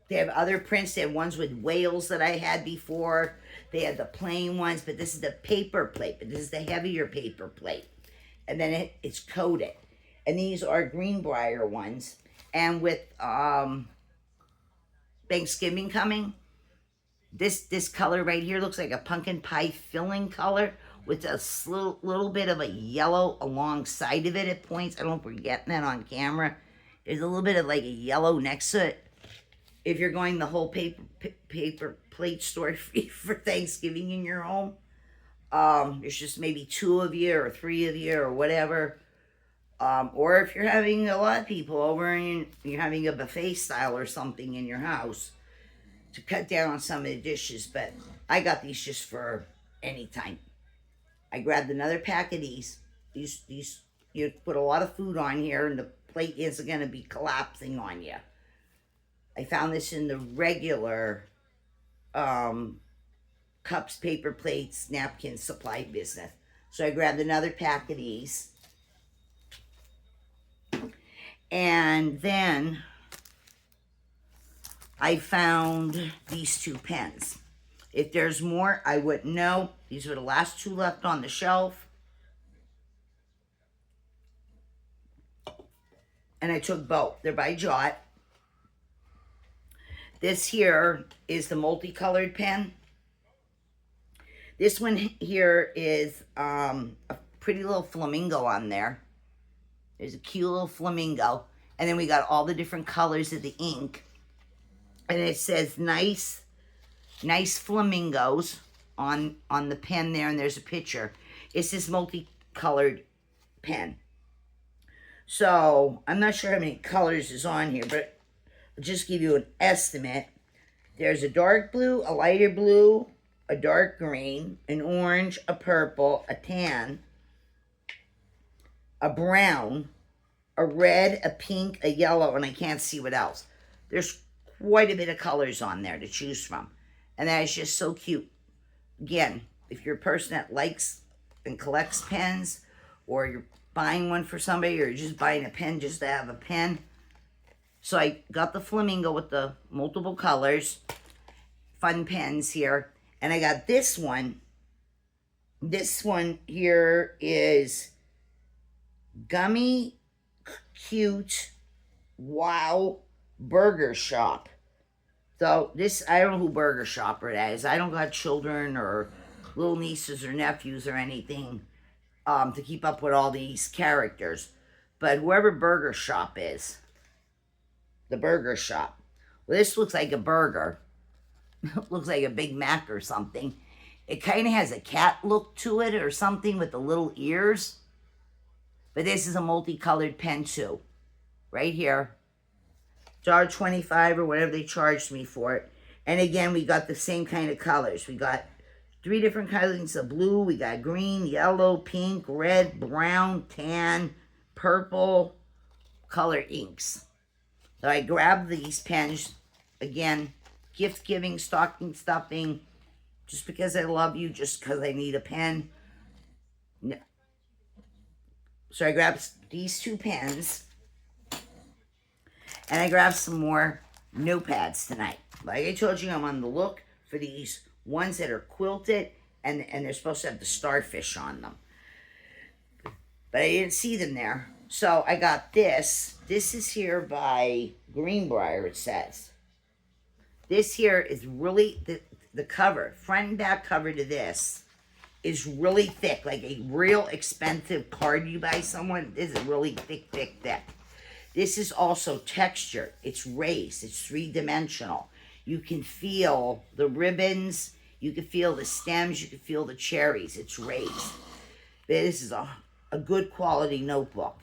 They have other prints. They have ones with whales that I had before. They have the plain ones, but this is the paper plate. But this is the heavier paper plate. And then it's coated. And these are Greenbrier ones. And with Thanksgiving coming, this color right here looks like a pumpkin pie filling color with a little bit of a yellow alongside of it at points. I don't know if we're getting that on camera. There's a little bit of like a yellow next to it. If you're going the whole paper plate store for Thanksgiving in your home, there's just maybe 2 of you or 3 of you or whatever. Or if you're having a lot of people over and you're having a buffet style or something in your house, to cut down on some of the dishes. But I got these just for any time. I grabbed another pack of these. These you put a lot of food on here, and the plate isn't going to be collapsing on you. I found this in the regular cups, paper plates, napkins supply business. So I grabbed another pack of these. And then I found these 2 pens. If there's more, I wouldn't know. These are the last 2 left on the shelf. And I took both. They're by Jot. This here is the multicolored pen. This one here is a pretty little flamingo on there. There's a cute little flamingo. And then we got all the different colors of the ink. And it says nice flamingos on the pen there. And there's a picture. It's this multicolored pen. So, I'm not sure how many colors is on here, but I'll just give you an estimate. There's a dark blue, a lighter blue, a dark green, an orange, a purple, a tan, a brown, a red, a pink, a yellow, and I can't see what else. There's quite a bit of colors on there to choose from. And that is just so cute. Again, if you're a person that likes and collects pens, or you're buying one for somebody, or you're just buying a pen just to have a pen. So I got the flamingo with the multiple colors. Fun pens here. And I got this one. This one here is Gummy Cute Wow Burger Shop. So this, I don't know who Burger Shopper that is. I don't got children or little nieces or nephews or anything to keep up with all these characters. But whoever Burger Shop is, the Burger Shop. Well, this looks like a burger. Looks like a Big Mac or something. It kind of has a cat look to it or something with the little ears. But this is a multicolored pen too. Right here. $1.25 or whatever they charged me for it. And again, we got the same kind of colors. We got 3 different colors of blue. We got green, yellow, pink, red, brown, tan, purple color inks. So I grabbed these pens. Again, gift giving, stocking stuffing. Just because I love you, just because I need a pen. No. So I grabbed these 2 pens. And I grabbed some more notepads tonight. Like I told you, I'm on the look for these ones that are quilted and they're supposed to have the starfish on them. But I didn't see them there. So I got this. This is here by Greenbrier, it says. This here is really, the cover, front and back cover to this is really thick. Like a real expensive card you buy someone. This is really thick, thick, thick. This is also textured. It's raised. It's 3-dimensional. You can feel the ribbons. You can feel the stems. You can feel the cherries. It's raised. This is a good quality notebook.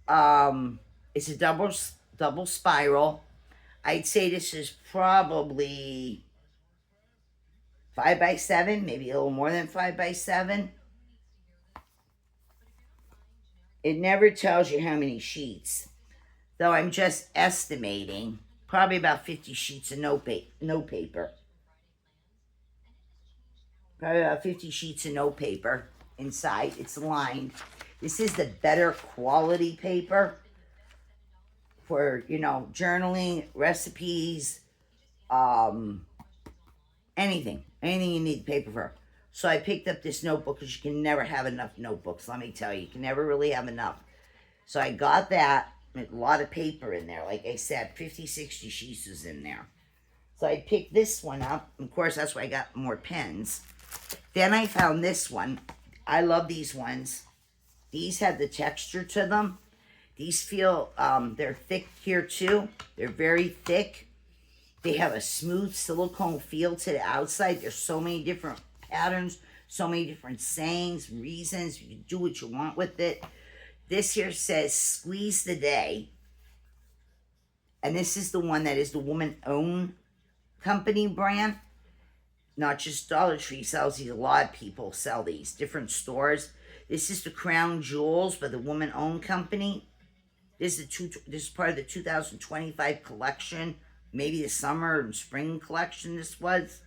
It's a double spiral. I'd say this is probably 5x7, maybe a little more than 5x7. It never tells you how many sheets. Though I'm just estimating probably about 50 sheets of note paper. Probably about 50 sheets of note paper inside. It's lined. This is the better quality paper for, you know, journaling, recipes, anything you need paper for. So I picked up this notebook because you can never have enough notebooks. Let me tell you, you can never really have enough. So I got that. A lot of paper in there. Like I said, 50, 60 sheets is in there. So I picked this one up. Of course, that's why I got more pens. Then I found this one. I love these ones. These have the texture to them. These feel, they're thick here too. They're very thick. They have a smooth silicone feel to the outside. There's so many different patterns, so many different sayings, reasons. You can do what you want with it. This here says, squeeze the day. And this is the one that is the woman-owned company brand. Not just Dollar Tree sells these. A lot of people sell these. Different stores. This is the Crown Jewels by the woman-owned company. This is part of the 2025 collection. Maybe the summer and spring collection this was.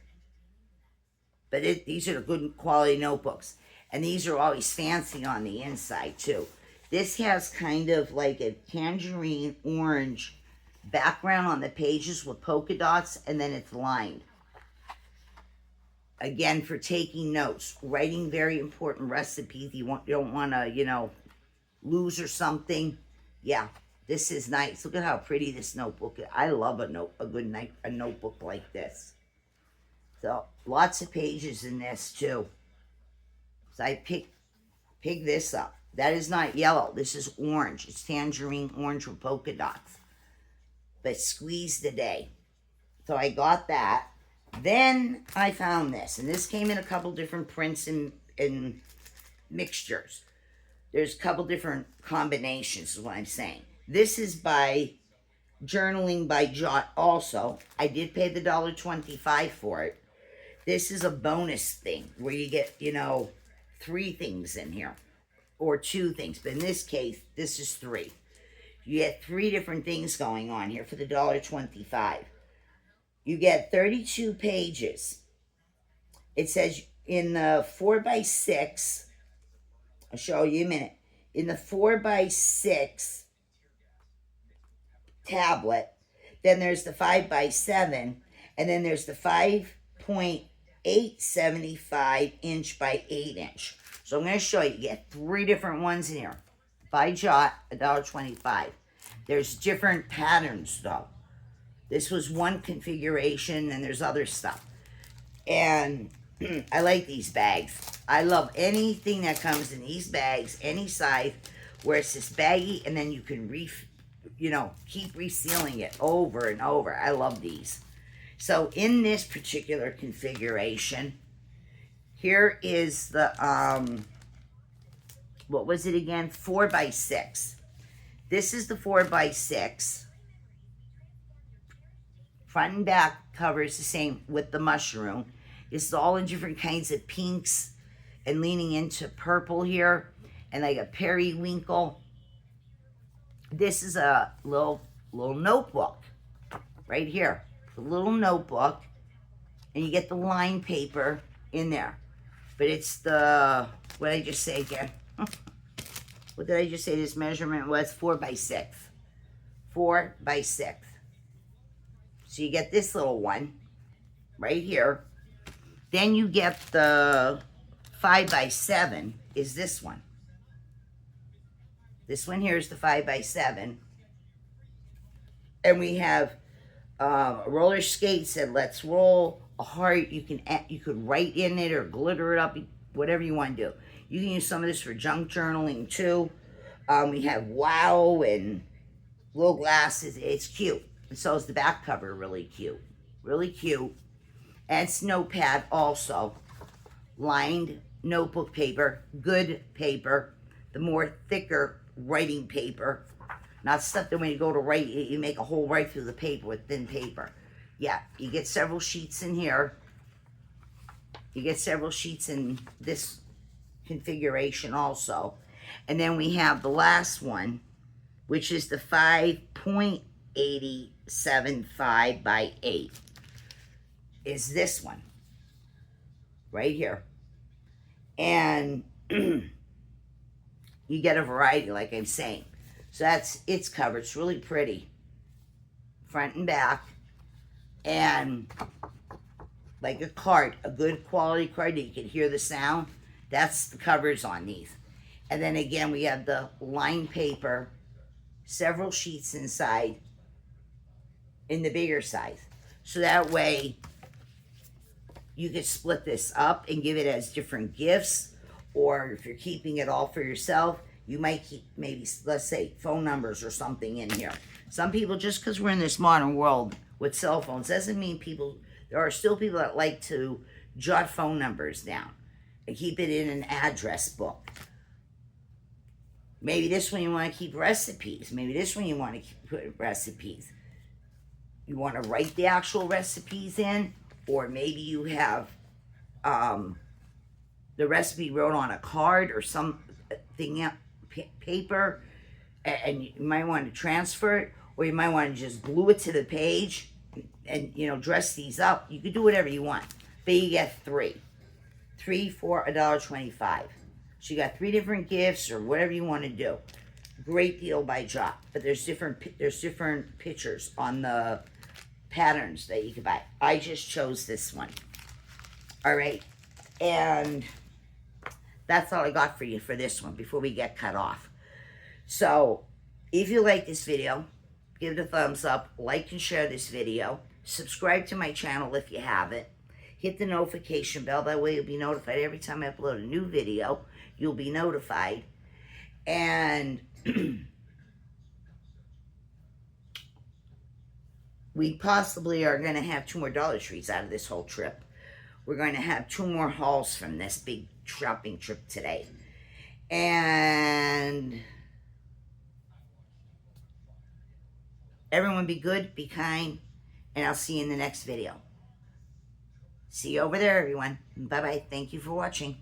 But these are the good quality notebooks. And these are always fancy on the inside too. This has kind of like a tangerine orange background on the pages with polka dots, and then it's lined. Again, for taking notes, writing very important recipes. You don't want to, you know, lose or something. Yeah, this is nice. Look at how pretty this notebook is. I love a notebook like this. So lots of pages in this too. So I picked this up. That is not yellow. This is orange. It's tangerine orange with polka dots. But squeeze the day. So I got that. Then I found this. And this came in a couple different prints and mixtures. There's a couple different combinations is what I'm saying. This is by Journaling by Jot also. I did pay the $1.25 for it. This is a bonus thing where you get, you know, 3 things in here. Or 2 things, but in this case, this is 3. You get 3 different things going on here for the $1.25. You get 32 pages. It says in the 4x6, I'll show you in a minute. In the 4x6 tablet, then there's the 5x7, and then there's the 5.875 inch by 8 inch. So I'm going to show you. You get 3 different ones in here. By Jot, $1.25. There's different patterns, though. This was one configuration, and there's other stuff. And I like these bags. I love anything that comes in these bags, any size, where it's just baggy, and then you can keep resealing it over and over. I love these. So in this particular configuration, here is the what was it again? 4x6. This is the 4x6. Front and back cover is the same with the mushroom. It's all in different kinds of pinks and leaning into purple here, and like a periwinkle. This is a little notebook right here. A little notebook, and you get the line paper in there. But it's the, what did I just say again? What did I just say this measurement was? 4x6. 4x6. So you get this little one right here. Then you get the 5x7 is this one. This one here is the 5x7. And we have roller skates that let's roll, a heart. You could write in it or glitter it up, whatever you want to do. You can use some of this for junk journaling too. We have wow and little glasses. It's cute. And so is the back cover, really cute. Really cute. And it's notepad also. Lined notebook paper. Good paper. The more thicker writing paper. Not stuff that when you go to write, you make a hole right through the paper with thin paper. Yeah, you get several sheets in here. You get several sheets in this configuration also. And then we have the last one, which is the 5.875 by 8. Is this one. Right here. And you get a variety, like I'm saying. So that's its cover. It's really pretty. Front and back. And like a card, a good quality card that you can hear the sound. That's the covers on these. And then again, we have the lined paper, several sheets inside in the bigger size. So that way you could split this up and give it as different gifts. Or if you're keeping it all for yourself, you might keep maybe, let's say, phone numbers or something in here. Some people, just because we're in this modern world with cell phones, doesn't mean there are still people that like to jot phone numbers down and keep it in an address book. Maybe this one you want to keep recipes. Maybe this one you want to put recipes. You want to write the actual recipes in, or maybe you have the recipe wrote on a card or something, paper, and you might want to transfer it, or you might want to just glue it to the page and, dress these up. You could do whatever you want, but you get three for $1.25. So you got 3 different gifts or whatever you want to do. Great deal by Jot. But there's different pictures on the patterns that you can buy. I just chose this one. All right, and that's all I got for you for this one before we get cut off. So if you like this video, give it a thumbs up, like and share this video, subscribe to my channel if you haven't, hit the notification bell, that way you'll be notified every time I upload a new video. You'll be notified. And we possibly are going to have 2 more Dollar Trees out of this whole trip. We're going to have 2 more hauls from this big shopping trip today. And everyone be good, be kind, and I'll see you in the next video. See you over there, everyone. Bye-bye. Thank you for watching.